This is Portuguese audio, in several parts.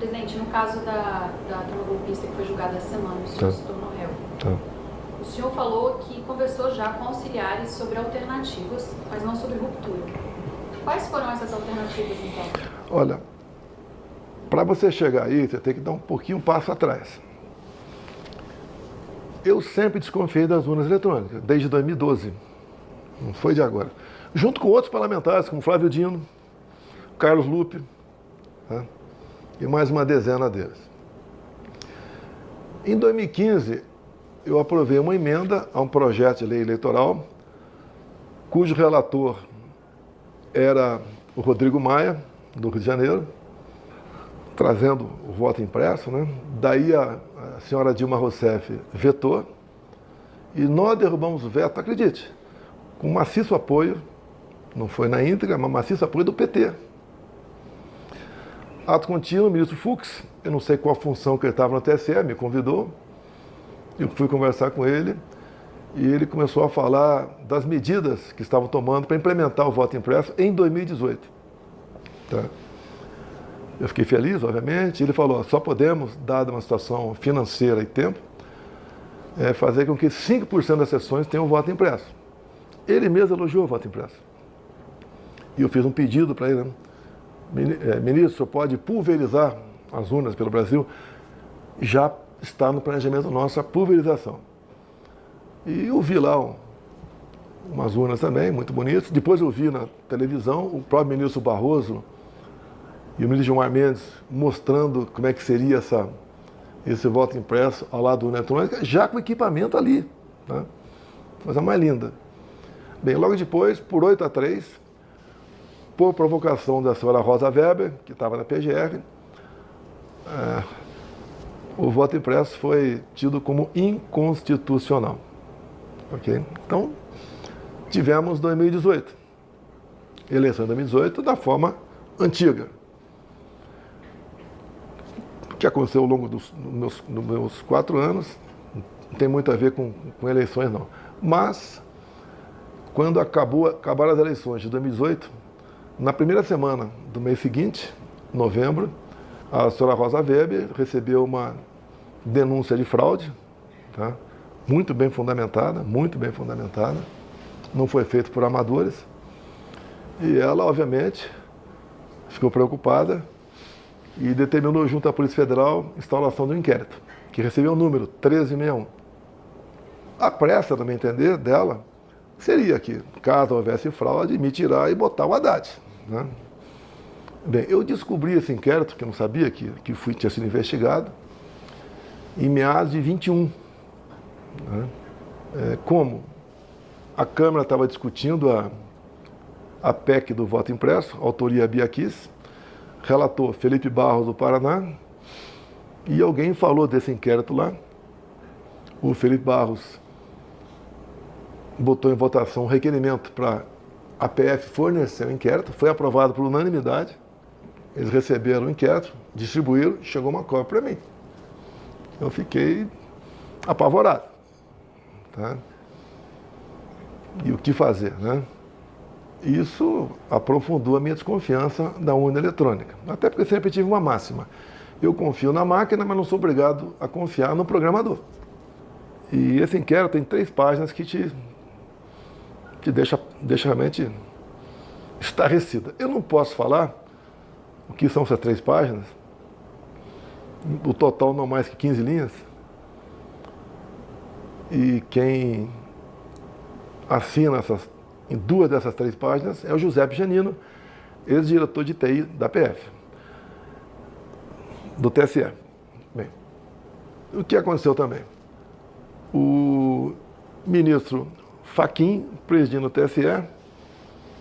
Presidente, no caso da turma golpista que foi julgada essa semana, o senhor se tornou réu. O senhor falou que conversou já com auxiliares sobre alternativas, mas não sobre ruptura. Quais foram essas alternativas, então? Olha, para você chegar aí, você tem que dar um passo atrás. Eu sempre desconfiei das urnas eletrônicas, desde 2012. Não foi de agora. Junto com outros parlamentares, como Flávio Dino, Carlos Lupe, tá? E mais uma dezena deles. Em 2015, eu aprovei uma emenda a um projeto de lei eleitoral, cujo relator era o Rodrigo Maia, do Rio de Janeiro, trazendo o voto impresso, né? Daí a senhora Dilma Rousseff vetou e nós derrubamos o veto, acredite, com maciço apoio, não foi na íntegra, mas maciço apoio do PT. Ato contínuo, o ministro Fux, eu não sei qual função que ele estava no TSE, me convidou, eu fui conversar com ele e ele começou a falar das medidas que estavam tomando para implementar o voto impresso em 2018. Tá? Eu fiquei feliz, obviamente. Ele falou, só podemos, dada uma situação financeira e tempo, fazer com que 5% das sessões tenham voto impresso. Ele mesmo elogiou o voto impresso. E eu fiz um pedido para ele, né? Ministro, o senhor pode pulverizar as urnas pelo Brasil? Já está no planejamento nosso a pulverização. E eu vi lá umas urnas também, muito bonitas. Depois eu vi na televisão o próprio ministro Barroso e o ministro Gilmar Mendes mostrando como é que seria esse voto impresso ao lado da urna eletrônica, já com equipamento ali. Né? Coisa mais linda. Bem, logo depois, por 8-3, por provocação da senhora Rosa Weber, que estava na PGR, o voto impresso foi tido como inconstitucional. Okay? Então, tivemos 2018. Eleição em 2018 da forma antiga. O que aconteceu ao longo dos meus 4 anos não tem muito a ver com eleições, não. Mas, quando acabaram as eleições de 2018, na primeira semana do mês seguinte, novembro, a senhora Rosa Weber recebeu uma denúncia de fraude, tá? Muito bem fundamentada, não foi feito por amadores, e ela, obviamente, ficou preocupada e determinou junto à Polícia Federal a instauração de um inquérito, que recebeu o número 1361. A pressa, no meu entender, dela, seria que, caso houvesse fraude, me tirar e botar o Haddad. Né? Bem, eu descobri esse inquérito, que eu não sabia que tinha sido investigado, em meados de 21. Né? Como a Câmara estava discutindo a PEC do voto impresso, autoria Bia Kiss, relator Felipe Barros do Paraná, e alguém falou desse inquérito lá. O Felipe Barros botou em votação um requerimento para a PF fornecer o inquérito, foi aprovado por unanimidade, eles receberam o inquérito, distribuíram, chegou uma cópia para mim. Eu fiquei apavorado. Tá? E o que fazer, né? Isso aprofundou a minha desconfiança da urna eletrônica. Até porque sempre tive uma máxima. Eu confio na máquina, mas não sou obrigado a confiar no programador. E esse inquérito tem 3 páginas que te deixa realmente estarrecida. Eu não posso falar o que são essas 3 páginas, o total não mais que 15 linhas, e quem assina em 2 dessas 3 páginas é o Giuseppe Janino, ex-diretor de TI da PF, do TSE. Bem, o que aconteceu também? O ministro Fachin, presidindo o TSE,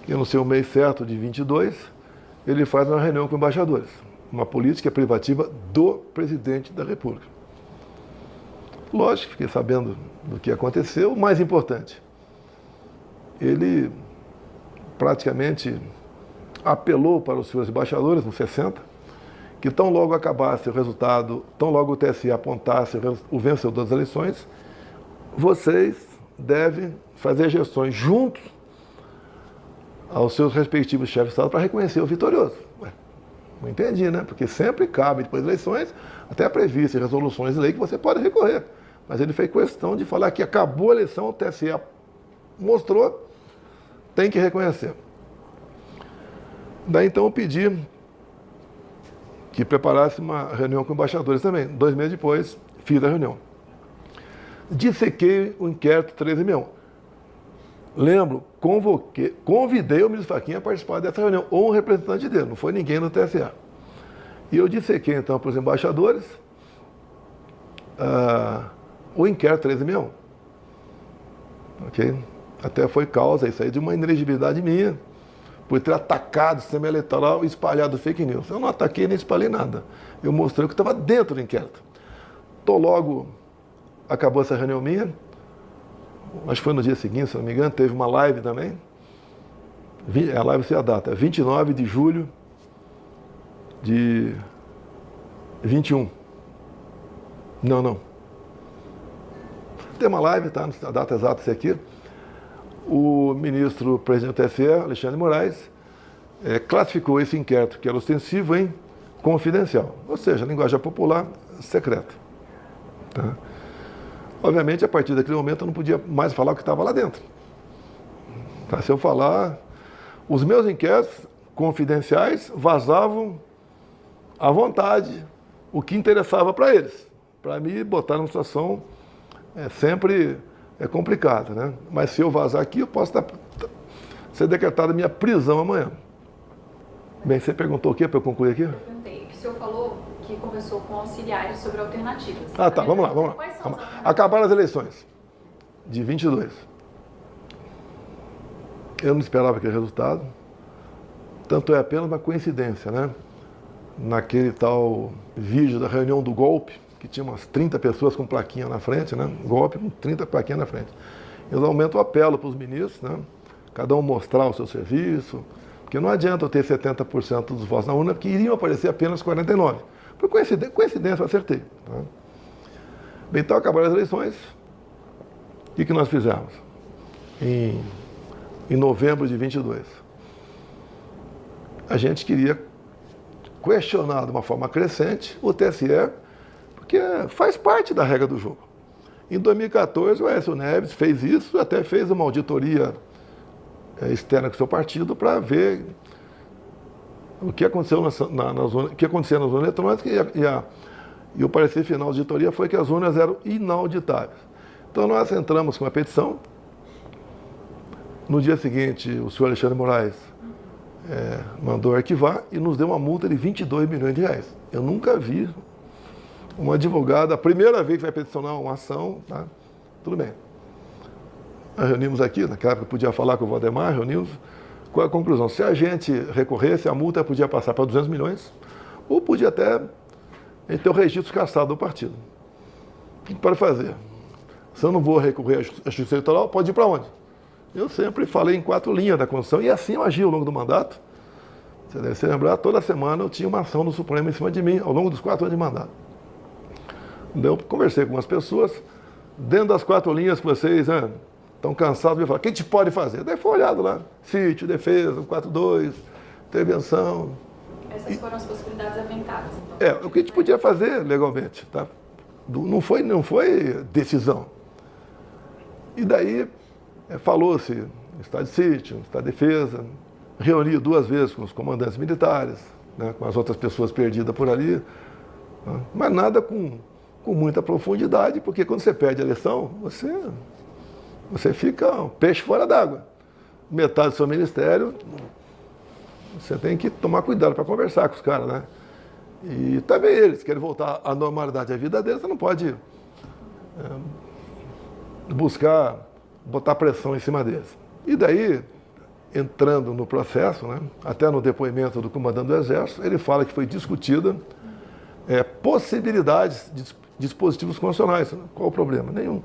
eu não sei o mês certo, de 22, ele faz uma reunião com embaixadores, uma política privativa do presidente da República. Lógico, fiquei sabendo do que aconteceu. O mais importante, ele praticamente apelou para os seus embaixadores, nos 60, que tão logo acabasse o resultado, tão logo o TSE apontasse o vencedor das eleições, vocês devem fazer gestões juntos aos seus respectivos chefes de Estado para reconhecer o vitorioso. Não entendi, né? Porque sempre cabe, depois das eleições, até previsto em resoluções de lei que você pode recorrer. Mas ele fez questão de falar que acabou a eleição, o TSE mostrou, tem que reconhecer. Daí então eu pedi que preparasse uma reunião com embaixadores também. 2 meses depois, fiz a reunião. Dissequei o inquérito 1361. Lembro, convidei o ministro Fachin a participar dessa reunião, ou um representante dele, não foi ninguém no TSE. E eu dissequei então para os embaixadores o inquérito 1361. Ok? Até foi causa isso aí de uma inelegibilidade minha, por ter atacado o sistema eleitoral e espalhado fake news. Eu não ataquei nem espalhei nada. Eu mostrei o que estava dentro do inquérito. Logo acabou essa reunião minha, acho que foi no dia seguinte, se não me engano, teve uma live também. A live se a data, 29 de julho de 21. Não. Tem uma live, tá? A data exata é essa aqui. O ministro presidente do TSE, Alexandre de Moraes, classificou esse inquérito, que era ostensivo, em confidencial. Ou seja, linguagem popular, secreto. Tá? Obviamente, a partir daquele momento, eu não podia mais falar o que estava lá dentro. Tá? Se eu falar, os meus inquéritos confidenciais vazavam à vontade o que interessava para eles. Para mim, botar numa situação sempre complicada, né? Mas se eu vazar aqui, eu posso ser decretada minha prisão amanhã. Bem, você perguntou o quê para eu concluir aqui? Eu perguntei. O senhor falou que conversou com auxiliares sobre alternativas. Ah, tá, vamos lá. Quais são as alternativas? Acabaram as eleições de 22. Eu não esperava aquele resultado. Tanto é apenas uma coincidência, né? Naquele tal vídeo da reunião do golpe, que tinha umas 30 pessoas com plaquinha na frente, né? Golpe com 30 plaquinhas na frente. Eu aumento o apelo para os ministros, né? Cada um mostrar o seu serviço, porque não adianta eu ter 70% dos votos na urna, porque iriam aparecer apenas 49. Por coincidência eu acertei. Tá? Bem, então acabaram as eleições. O que nós fizemos? Em novembro de 22. A gente queria questionar de uma forma crescente o TSE, porque faz parte da regra do jogo. Em 2014, o Aécio Neves fez isso, até fez uma auditoria externa com o seu partido para ver o que aconteceu nas urnas eletrônicas e o parecer final da auditoria foi que as urnas eram inauditáveis. Então nós entramos com a petição. No dia seguinte, o senhor Alexandre de Moraes mandou arquivar e nos deu uma multa de 22 milhões de reais. Eu nunca vi uma advogada, a primeira vez que vai peticionar uma ação, tá? Tudo bem. Nós reunimos aqui, naquela época eu podia falar com o Valdemar, reunimos. Qual é a conclusão? Se a gente recorresse, a multa podia passar para 200 milhões, ou podia até ter o registro cassado do partido. O que pode fazer? Se eu não vou recorrer à Justiça Eleitoral, pode ir para onde? Eu sempre falei em 4 linhas da Constituição, e assim eu agi ao longo do mandato. Você deve se lembrar, toda semana eu tinha uma ação no Supremo em cima de mim, ao longo dos 4 anos de mandato. Eu conversei com algumas pessoas, dentro das 4 linhas que vocês estão cansados de falar, o que a gente pode fazer? Daí foi olhado lá, sítio, defesa, 4.2, intervenção. Essas foram as possibilidades aventadas, então? O que a gente podia fazer legalmente, tá? Não foi decisão. E daí falou-se em estado de sítio, em estado de defesa, reuni 2 vezes com os comandantes militares, né, com as outras pessoas perdidas por ali, né, mas nada com muita profundidade, porque quando você perde a eleição, você fica um peixe fora d'água. Metade do seu ministério, você tem que tomar cuidado para conversar com os caras, né? E também eles querem voltar à normalidade da vida deles, você não pode botar pressão em cima deles. E daí, entrando no processo, né, até no depoimento do comandante do Exército, ele fala que foi discutida possibilidades de dispositivos constitucionais. Qual o problema? Nenhum.